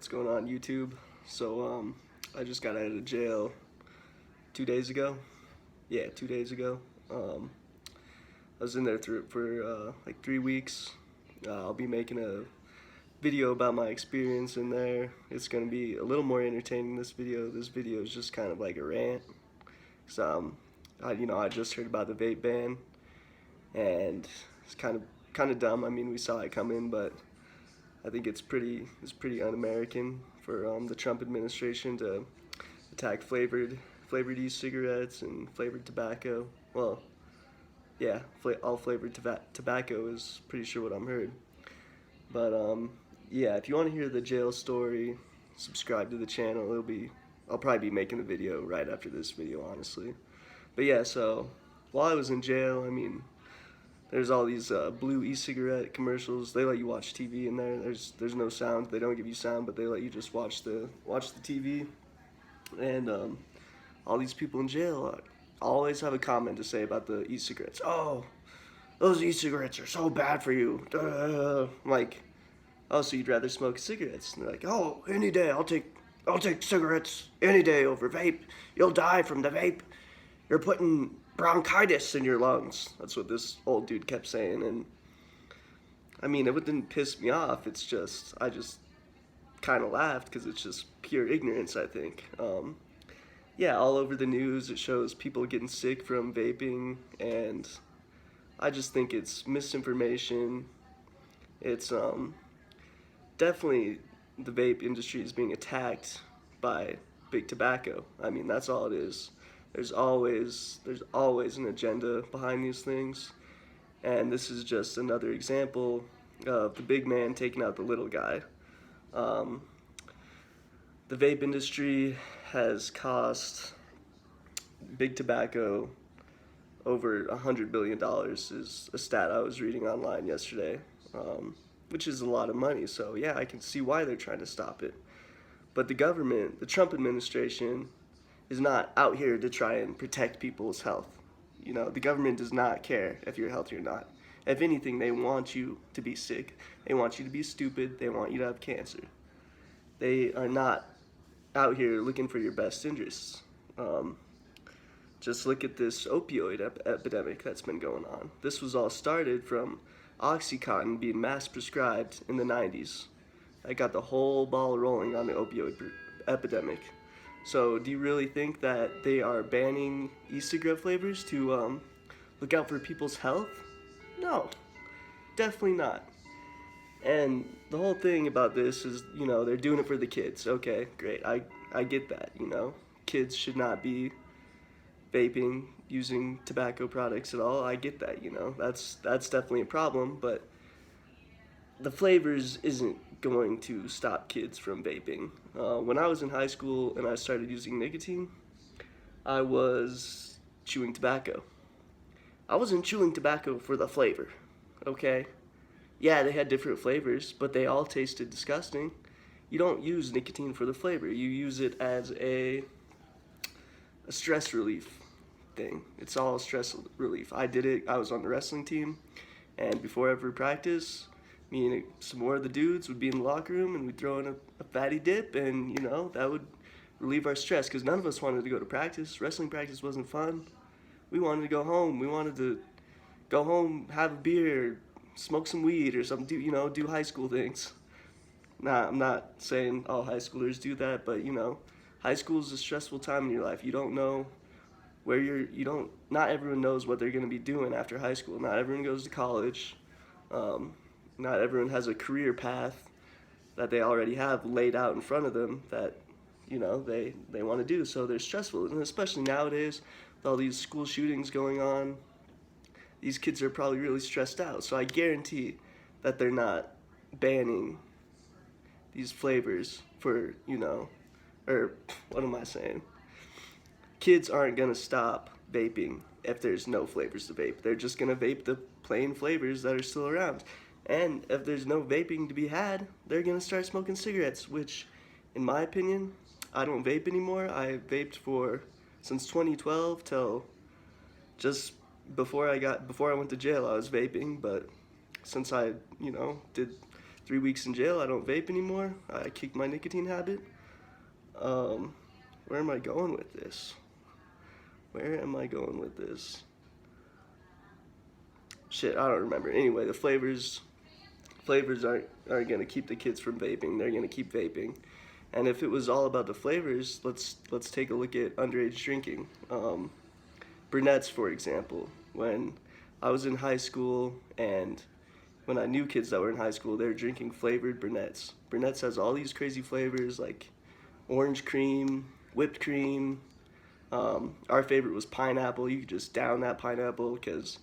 What's going on, YouTube? So I just got out of jail 2 days ago. Yeah, 2 days ago. I was in there for like 3 weeks. I'll be making a video about my experience in there. It's gonna be a little more entertaining. This video is just kind of like a rant. So I just heard about the vape ban, and it's kind of dumb. I mean, we saw it coming, but I think it's pretty un-American for the Trump administration to attack flavored e-cigarettes and flavored tobacco. Well, yeah, all flavored tobacco is pretty sure what I'm heard. But yeah, if you want to hear the jail story, subscribe to the channel. I'll probably be making the video right after this video, honestly. But yeah, so while I was in jail, I mean, there's all these blue e-cigarette commercials. They let you watch TV in there. There's no sound. They don't give you sound, but they let you just watch the TV. And all these people in jail always have a comment to say about the e-cigarettes. Oh, those e-cigarettes are so bad for you. I'm like, oh, so you'd rather smoke cigarettes? And they're like, oh, any day. I'll take cigarettes any day over vape. You'll die from the vape. You're putting bronchitis in your lungs. That's what this old dude kept saying. And I mean, it didn't piss me off. It's just, I just kind of laughed because it's just pure ignorance, I think. Yeah, all over the news it shows people getting sick from vaping, and I just think it's misinformation. It's definitely the vape industry is being attacked by big tobacco. I mean, that's all it is. There's always an agenda behind these things, and this is just another example of the big man taking out the little guy. The vape industry has cost big tobacco over $100 billion is a stat I was reading online yesterday, which is a lot of money. So yeah, I can see why they're trying to stop it. But the government, the Trump administration, is not out here to try and protect people's health. You know, the government does not care if you're healthy or not. If anything, they want you to be sick. They want you to be stupid. They want you to have cancer. They are not out here looking for your best interests. Just look at this opioid epidemic that's been going on. This was all started from Oxycontin being mass prescribed in the 90s. I got the whole ball rolling on the opioid epidemic. So do you really think that they are banning e-cigarette flavors to look out for people's health? No, definitely not. And the whole thing about this is, you know, they're doing it for the kids. Okay, great. I get that, you know. Kids should not be vaping, using tobacco products at all. I get that, you know. That's definitely a problem, but the flavors isn't going to stop kids from vaping. When I was in high school and I started using nicotine, I was chewing tobacco. I wasn't chewing tobacco for the flavor, okay? Yeah, they had different flavors, but they all tasted disgusting. You don't use nicotine for the flavor. You use it as a stress relief thing. It's all stress relief. I did it. I was on the wrestling team, and before every practice, me and some more of the dudes would be in the locker room, and we'd throw in a fatty dip, and you know, that would relieve our stress because none of us wanted to go to practice. Wrestling practice wasn't fun. We wanted to go home. We wanted to go home, have a beer, smoke some weed or something, do high school things. Nah, I'm not saying all high schoolers do that, but you know, high school is a stressful time in your life. You don't know where not everyone knows what they're gonna be doing after high school. Not everyone goes to college. Not everyone has a career path that they already have laid out in front of them that, you know, they want to do. So they're stressful, and especially nowadays with all these school shootings going on, these kids are probably really stressed out. So I guarantee that they're not banning these flavors for, you know, or what am I saying? Kids aren't gonna stop vaping if there's no flavors to vape. They're just gonna vape the plain flavors that are still around. And if there's no vaping to be had, they're gonna start smoking cigarettes, which, in my opinion, I don't vape anymore. I vaped since 2012 till just before I went to jail. I was vaping, but since I, you know, did 3 weeks in jail. I don't vape anymore. I kicked my nicotine habit. Where am I going with this? Where am I going with this? Shit, I don't remember. Anyway, the flavors aren't gonna keep the kids from vaping. They're gonna keep vaping. And if it was all about the flavors, let's take a look at underage drinking. Brunettes, for example. When I was in high school and when I knew kids that were in high school, they were drinking flavored Brunettes. Brunettes has all these crazy flavors like orange cream, whipped cream. Our favorite was pineapple. You could just down that pineapple because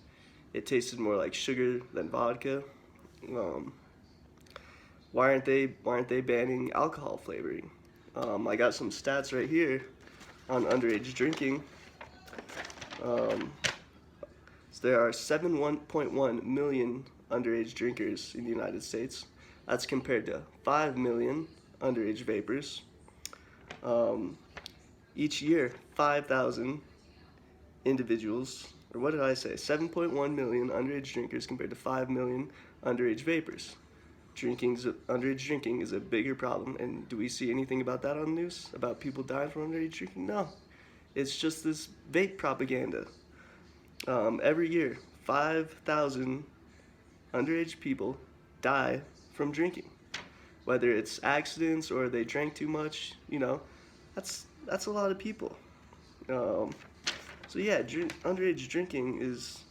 it tasted more like sugar than vodka. Why aren't they banning alcohol flavoring? I got some stats right here on underage drinking. So there are 7.1 million underage drinkers in the United States. That's compared to 5 million underage vapors. Each year, 5,000 individuals, or what did I say? 7.1 million underage drinkers compared to 5 million underage vapors. Underage drinking is a bigger problem, and do we see anything about that on the news? About people dying from underage drinking? No. It's just this vape propaganda. Every year, 5,000 underage people die from drinking. Whether it's accidents or they drank too much, that's a lot of people. So yeah, underage drinking is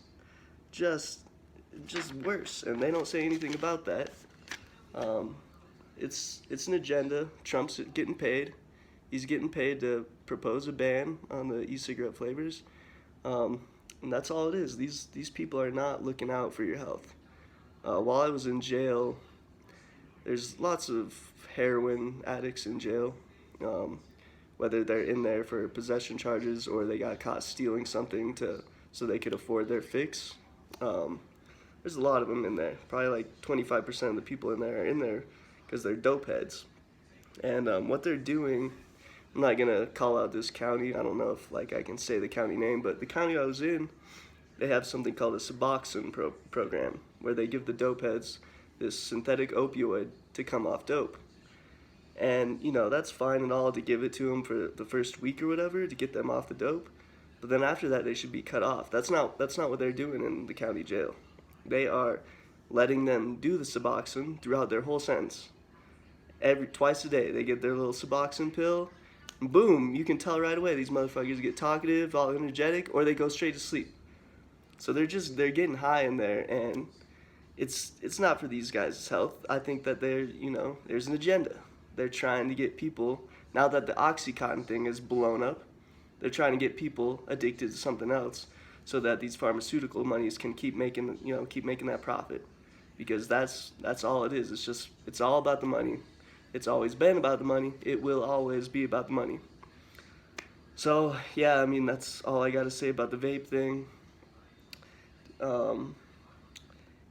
just worse, and they don't say anything about that. It's an agenda. Trump's getting paid. He's getting paid to propose a ban on the e-cigarette flavors, and that's all it is. These people are not looking out for your health. While I was in jail, there's lots of heroin addicts in jail. Whether they're in there for possession charges or they got caught stealing something so they could afford their fix. There's a lot of them in there. Probably like 25% of the people in there are in there because they're dope heads. And what they're doing, I'm not gonna call out this county. I don't know if I can say the county name, but the county I was in, they have something called a Suboxone program where they give the dope heads this synthetic opioid to come off dope. And that's fine and all to give it to them for the first week or whatever to get them off the dope, but then after that they should be cut off. That's not what they're doing in the county jail. They are letting them do the Suboxone throughout their whole sentence. Twice a day they get their little Suboxone pill, and boom, you can tell right away these motherfuckers get talkative, all energetic, or they go straight to sleep. So they're getting high in there, and it's not for these guys' health. I think that there's an agenda. They're trying to get people, now that the Oxycontin thing is blown up, they're trying to get people addicted to something else so that these pharmaceutical monies can keep making that profit. Because that's all it is. It's all about the money. It's always been about the money. It will always be about the money. So, yeah, that's all I got to say about the vape thing.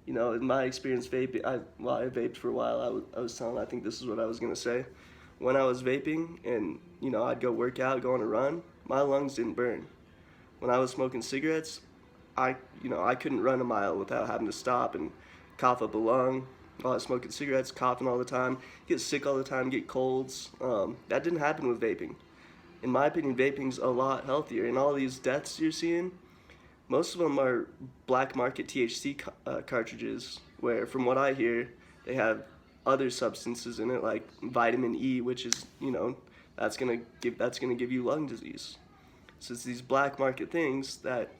In my experience vaping, I vaped for a while. I think this is what I was going to say. When I was vaping and, I'd go work out, go on a run, my lungs didn't burn. When I was smoking cigarettes, I couldn't run a mile without having to stop and cough up a lung. While I was smoking cigarettes, coughing all the time, get sick all the time, get colds. That didn't happen with vaping. In my opinion, vaping's a lot healthier. And all these deaths you're seeing, most of them are black market THC cartridges, where from what I hear, they have other substances in it like vitamin E, which is, that's gonna give you lung disease. So it's these black market things that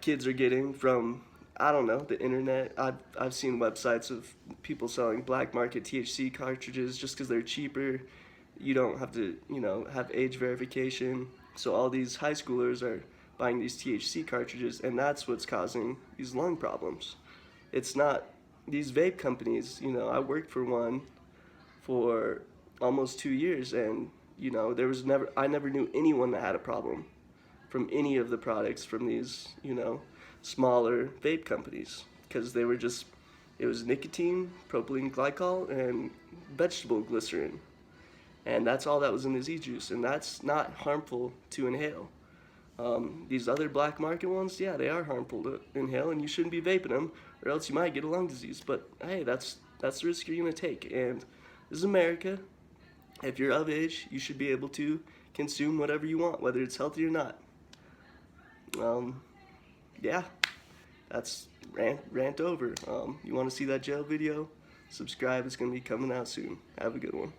kids are getting from, I don't know, the internet. I've seen websites of people selling black market THC cartridges just because they're cheaper. You don't have to, have age verification. So all these high schoolers are buying these THC cartridges, and that's what's causing these lung problems. It's not these vape companies. I worked for one for almost 2 years, and I never knew anyone that had a problem from any of the products from these smaller vape companies, because it was nicotine, propylene glycol, and vegetable glycerin, and that's all that was in this e-juice, and that's not harmful to inhale. These other black market ones, yeah, they are harmful to inhale, and you shouldn't be vaping them, or else you might get a lung disease. But hey, that's That's the risk you're gonna take. And this is America. If you're of age, you should be able to consume whatever you want, whether it's healthy or not. Yeah, that's rant over. You want to see that jail video? Subscribe. It's gonna be coming out soon. Have a good one.